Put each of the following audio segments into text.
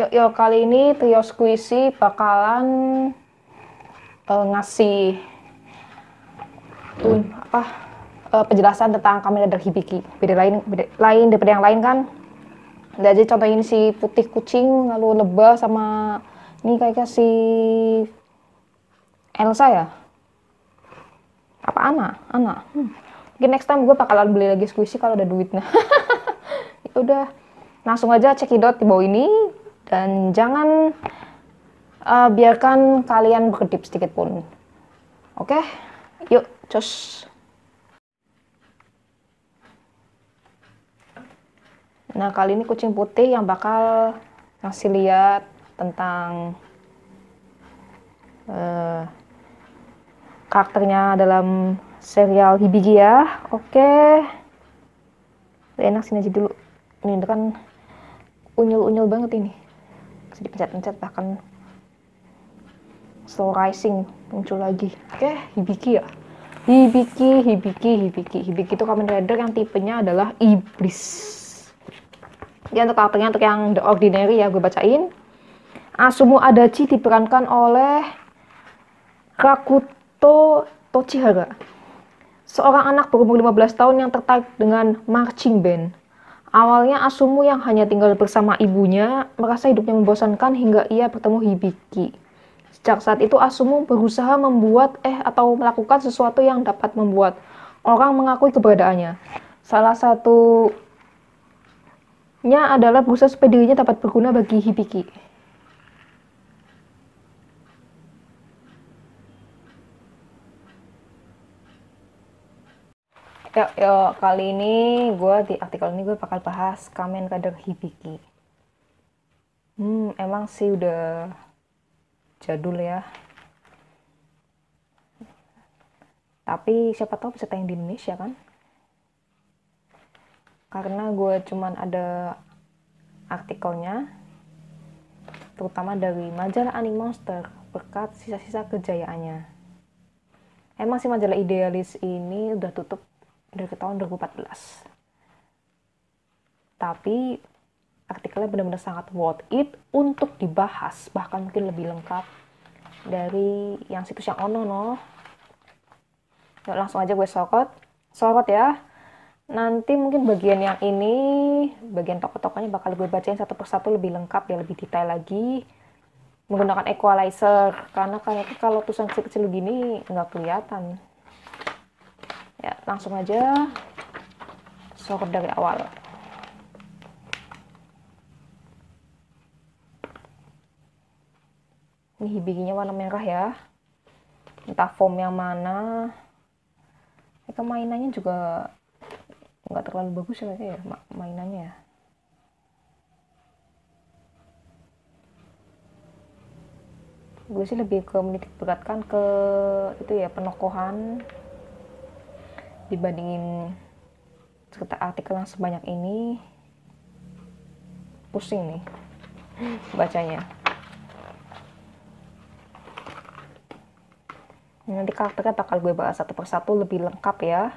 Yuk, kali ini Trio Squishy bakalan ngasih penjelasan tentang Kamen Rider Hibiki. Beda lain daripada yang lain kan. Jadi contohin si putih kucing, lalu lebah, sama ini kayak si Elsa ya? Apa Ana? Mungkin next time gue bakalan beli lagi Squishy kalau ada duitnya. Ya udah, langsung aja cekidot di bawah ini dan jangan biarkan kalian berkedip sedikit pun. Oke, yuk, cus. Nah, kali ini kucing putih yang bakal ngasih lihat tentang karakternya dalam serial Hibiki ya. Oke. Enak sini aja dulu. Ini kan unyil-unyil banget ini. Bisa dipencet-pencet bahkan slow rising muncul lagi. Oke, Hibiki ya. Hibiki itu Kamen Rider yang tipenya adalah iblis. Ya, untuk karakternya, untuk yang The Ordinary ya, gue bacain. Asumu Adachi diperankan oleh Rakuto Tochihara, seorang anak berumur 15 tahun yang tertarik dengan marching band. Awalnya Asumu yang hanya tinggal bersama ibunya merasa hidupnya membosankan hingga ia bertemu Hibiki. Sejak saat itu Asumu berusaha membuat atau melakukan sesuatu yang dapat membuat orang mengakui keberadaannya. Salah satunya adalah berusaha supaya dirinya dapat berguna bagi Hibiki. Yuk, kali ini di artikel ini gue bakal bahas Kamen Rider Hibiki. Emang sih udah jadul ya. Tapi siapa tahu bisa tayang di Indonesia kan? Karena gue cuman ada artikelnya, terutama dari majalah Anime Monster berkat sisa-sisa kejayaannya. Emang sih majalah Idealis ini udah tutup dari tahun 2014. Tapi artikelnya benar-benar sangat worth it untuk dibahas, bahkan mungkin lebih lengkap dari yang situs yang ono. Yuk, langsung aja gue sorot ya. Nanti mungkin bagian yang ini, bagian tokoh-tokohnya bakal gue bacain satu persatu lebih lengkap ya, lebih detail lagi menggunakan equalizer, karena kayaknya kalau tulisan kecil-kecil begini nggak kelihatan ya. Langsung aja sorot dari awal. Ini Hibikinya warna merah ya, entah foam yang mana. Mainannya juga nggak terlalu bagus ya mainannya ya. Gue sih lebih ke menitik beratkan ke itu ya, penokohan dibandingin cerita artikel yang sebanyak ini. Pusing nih bacanya. Nanti karakternya bakal gue bahas satu persatu lebih lengkap ya,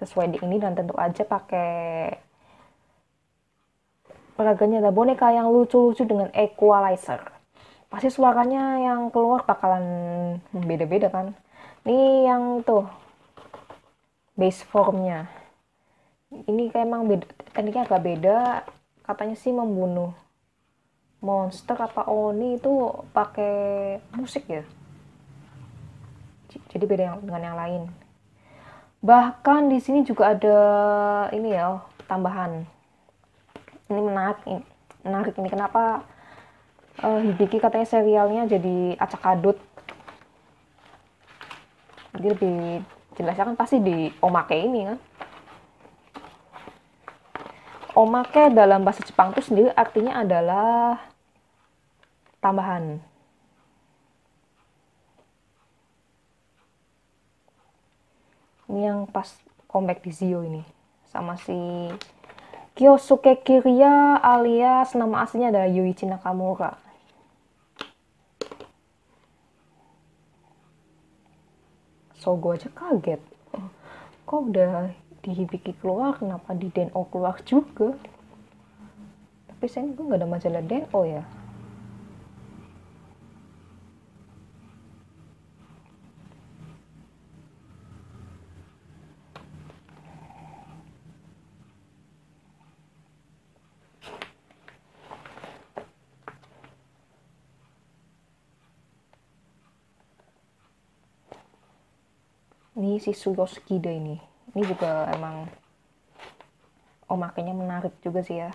sesuai di ini, dan tentu aja pakai peragamnya ada boneka yang lucu-lucu dengan equalizer. Pasti suaranya yang keluar bakalan beda-beda kan. Ini yang tuh base formnya. Ini kayak emang beda, tekniknya agak beda. Katanya sih membunuh monster apa oni itu pakai musik ya. Jadi beda dengan yang lain. Bahkan di sini juga ada ini ya, tambahan. Ini menarik ini kenapa Hibiki katanya serialnya jadi acak adut. Jadi lebih jelasnya kan pasti di omake ini kan. Omake dalam bahasa Jepang itu sendiri artinya adalah tambahan. Ini yang pas comeback di Zio ini sama si Kyosuke Kiriya, alias nama aslinya adalah Yuichi Nakamura. So gue aja kaget, kok udah di Hibiki keluar, kenapa di Den-O keluar juga. Tapi saya gue nggak ada majalah Den-O ya. Ini si Suyoshikide ini. Ini juga emang makanya menarik juga sih ya.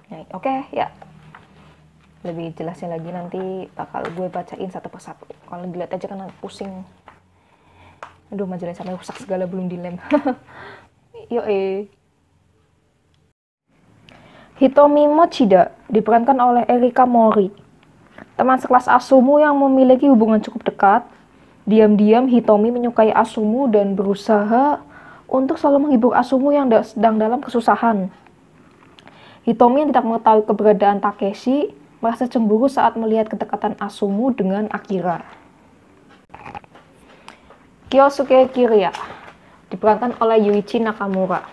Nah, oke, ya. Lebih jelasnya lagi nanti bakal gue bacain satu persatu. Kalau dilihat aja kan pusing. Aduh, majalah sampai rusak segala belum dilem. Yo Hitomi Mochida diperankan oleh Erika Mori. Teman sekelas Asumu yang memiliki hubungan cukup dekat. Diam-diam Hitomi menyukai Asumu dan berusaha untuk selalu menghibur Asumu yang sedang dalam kesusahan. Hitomi yang tidak mengetahui keberadaan Takeshi merasa cemburu saat melihat kedekatan Asumu dengan Akira. Kyosuke Kiriya diperankan oleh Yuichi Nakamura.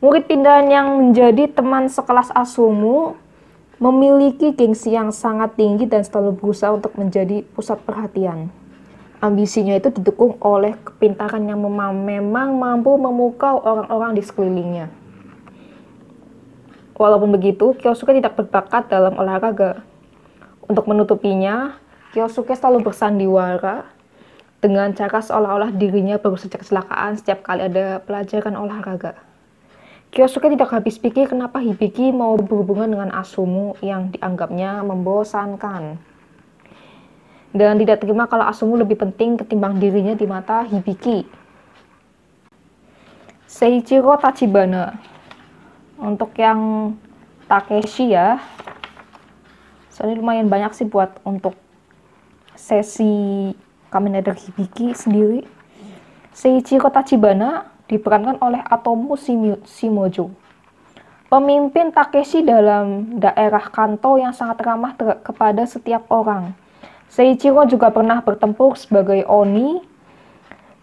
Murid pindahan yang menjadi teman sekelas Asumu memiliki gengsi yang sangat tinggi dan selalu berusaha untuk menjadi pusat perhatian. Ambisinya itu didukung oleh kepintaran yang memang mampu memukau orang-orang di sekelilingnya. Walaupun begitu, Kyosuke tidak berbakat dalam olahraga. Untuk menutupinya, Kyosuke selalu bersandiwara dengan cara seolah-olah dirinya baru saja kecelakaan setiap kali ada pelajaran olahraga. Kyosuke tidak habis pikir kenapa Hibiki mau berhubungan dengan Asumu yang dianggapnya membosankan. Dan tidak terima kalau Asumu lebih penting ketimbang dirinya di mata Hibiki. Seiichiro Tachibana. Untuk yang Takeshi ya, soalnya lumayan banyak sih buat untuk sesi Kamen Rider Hibiki sendiri. Seiichiro Tachibana diperankan oleh Atomu Shimojo. Pemimpin Takeshi dalam daerah Kanto yang sangat ramah kepada setiap orang. Seiichiro juga pernah bertempur sebagai Oni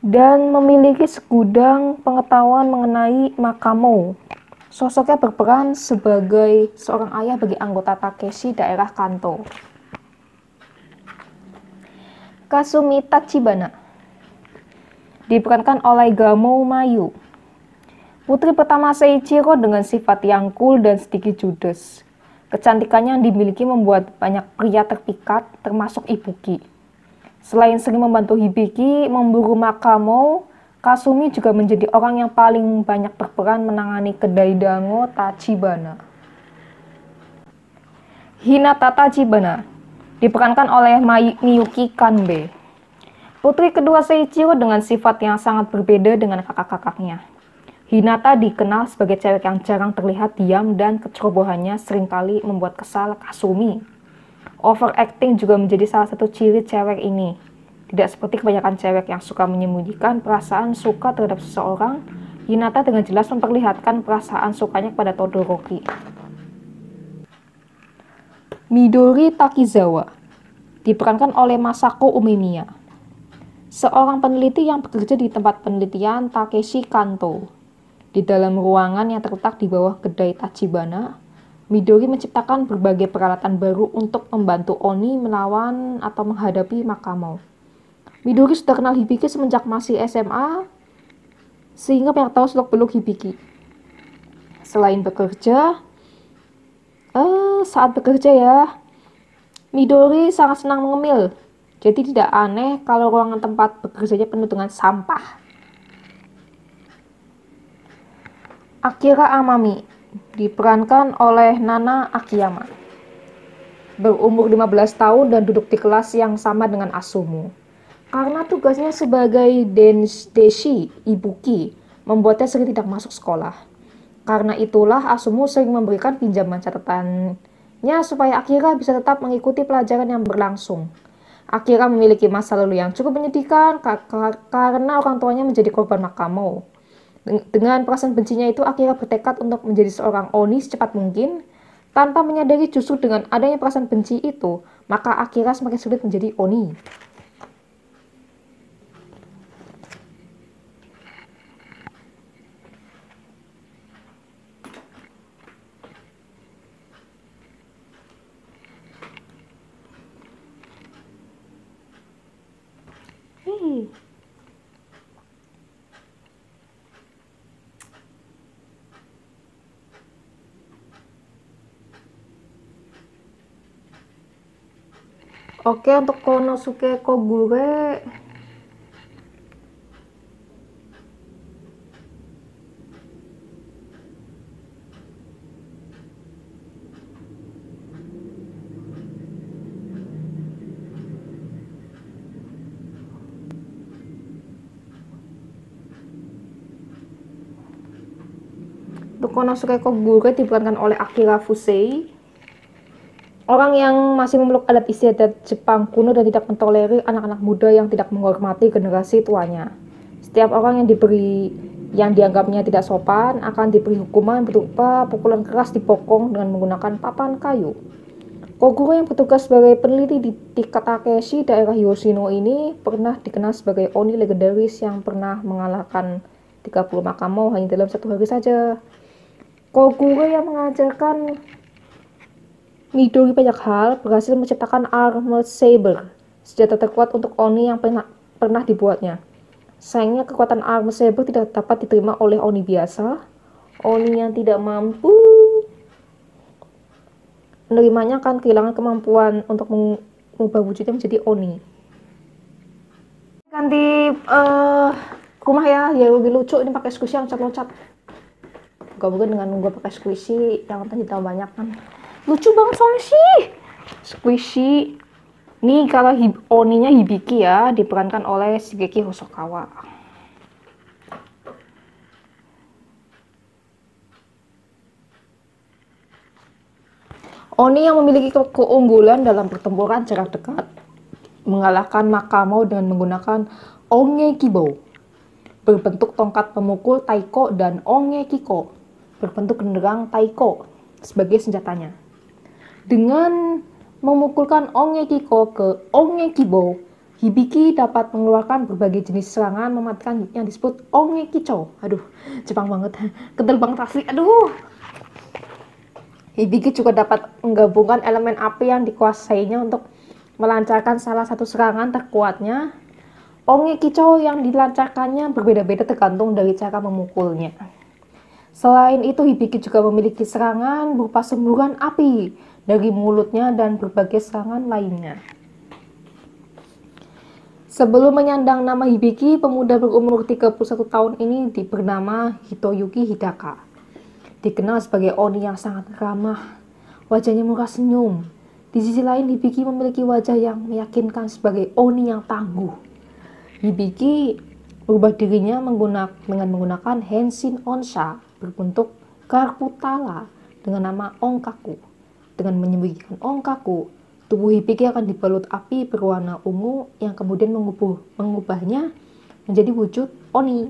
dan memiliki segudang pengetahuan mengenai Makamo. Sosoknya berperan sebagai seorang ayah bagi anggota Takeshi daerah Kanto. Kasumi Tachibana diperankan oleh Gamo Mayu. Putri pertama Seiichiro dengan sifat yang cool dan sedikit judes. Kecantikannya yang dimiliki membuat banyak pria terpikat, termasuk Ibuki. Selain sering membantu Hibiki memburu Makamo, Kasumi juga menjadi orang yang paling banyak berperan menangani kedai dango Tachibana. Hinata Tachibana diperankan oleh Miyuki Kanbe. Putri kedua Seiichiro dengan sifat yang sangat berbeda dengan kakak-kakaknya. Hinata dikenal sebagai cewek yang jarang terlihat diam dan kecerobohannya seringkali membuat kesal Kasumi. Overacting juga menjadi salah satu ciri cewek ini. Tidak seperti kebanyakan cewek yang suka menyembunyikan perasaan suka terhadap seseorang, Hinata dengan jelas memperlihatkan perasaan sukanya kepada Todoroki. Midori Takizawa diperankan oleh Masako Umemiya. Seorang peneliti yang bekerja di tempat penelitian Takeshi Kanto. Di dalam ruangan yang terletak di bawah kedai Tachibana, Midori menciptakan berbagai peralatan baru untuk membantu Oni melawan atau menghadapi Makamo. Midori sudah kenal Hibiki semenjak masih SMA, sehingga banyak tahu seluk-beluk Hibiki. Selain bekerja, saat bekerja ya, Midori sangat senang mengemil. Jadi tidak aneh kalau ruangan tempat bekerjanya penuh dengan sampah. Akira Amami diperankan oleh Nana Akiyama. Berumur 15 tahun dan duduk di kelas yang sama dengan Asumu. Karena tugasnya sebagai Denshi Ibuki membuatnya sering tidak masuk sekolah. Karena itulah Asumu sering memberikan pinjaman catatannya supaya Akira bisa tetap mengikuti pelajaran yang berlangsung. Akira memiliki masa lalu yang cukup menyedihkan karena orang tuanya menjadi korban Makamo. Dengan perasaan bencinya itu, Akira bertekad untuk menjadi seorang Oni secepat mungkin. Tanpa menyadari justru dengan adanya perasaan benci itu, maka Akira semakin sulit menjadi Oni. Oke, untuk Konosuke Kogure diperankan oleh Akira Fusei, orang yang masih memeluk adat istiadat Jepang kuno dan tidak mentolerir anak-anak muda yang tidak menghormati generasi tuanya. Setiap orang yang dianggapnya tidak sopan akan diberi hukuman berupa pukulan keras di bokong dengan menggunakan papan kayu. Koguro yang bertugas sebagai peneliti di Takeshi, daerah Yoshino ini pernah dikenal sebagai oni legendaris yang pernah mengalahkan 30 Makamo hanya dalam satu hari saja. Koguro yang mengajarkan Midori banyak hal, berhasil menciptakan Armored Saber, senjata terkuat untuk Oni yang pernah dibuatnya. Sayangnya kekuatan Armored Saber tidak dapat diterima oleh Oni biasa. Oni yang tidak mampu menerimanya akan kehilangan kemampuan untuk mengubah wujudnya menjadi Oni. Ganti rumah ya lebih lucu ini pakai squishy yang loncat-loncat. Gabungan dengan gue pakai squishy yang tadi tambah banyak kan. Lucu banget soalnya sih. Squishy. Nih kalau Oninya Hibiki ya, diperankan oleh Shigeki Hosokawa. Oni yang memiliki keunggulan dalam pertempuran jarak dekat, mengalahkan Makamo dengan menggunakan Ongekibo, berbentuk tongkat pemukul Taiko, dan Ongekiko, berbentuk genderang Taiko, sebagai senjatanya. Dengan memukulkan Ongekiko ke Ongekibo, Hibiki dapat mengeluarkan berbagai jenis serangan mematikan yang disebut Ongekicho. Aduh, Jepang banget. Kedel banget asli. Aduh. Hibiki juga dapat menggabungkan elemen api yang dikuasainya untuk melancarkan salah satu serangan terkuatnya. Ongekicho yang dilancarkannya berbeda-beda tergantung dari cara memukulnya. Selain itu, Hibiki juga memiliki serangan berupa semburan api dari mulutnya dan berbagai serangan lainnya. Sebelum menyandang nama Hibiki, pemuda berumur 31 tahun ini bernama Hitoyuki Hidaka. Dikenal sebagai Oni yang sangat ramah, wajahnya murah senyum. Di sisi lain, Hibiki memiliki wajah yang meyakinkan sebagai Oni yang tangguh. Hibiki berubah dirinya dengan menggunakan Henshin Onsha berbentuk Karputala dengan nama Onkaku. Dengan menyembunyikan Onkaku, tubuh Hibiki akan dibalut api berwarna ungu yang kemudian mengubahnya menjadi wujud Oni.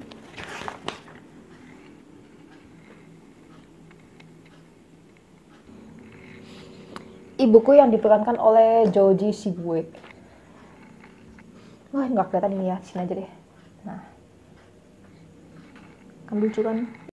Ibuku yang diperankan oleh Joji Shibue. Wah, nggak kelihatan ini ya, sini aja deh. Nah, kan lucu kan?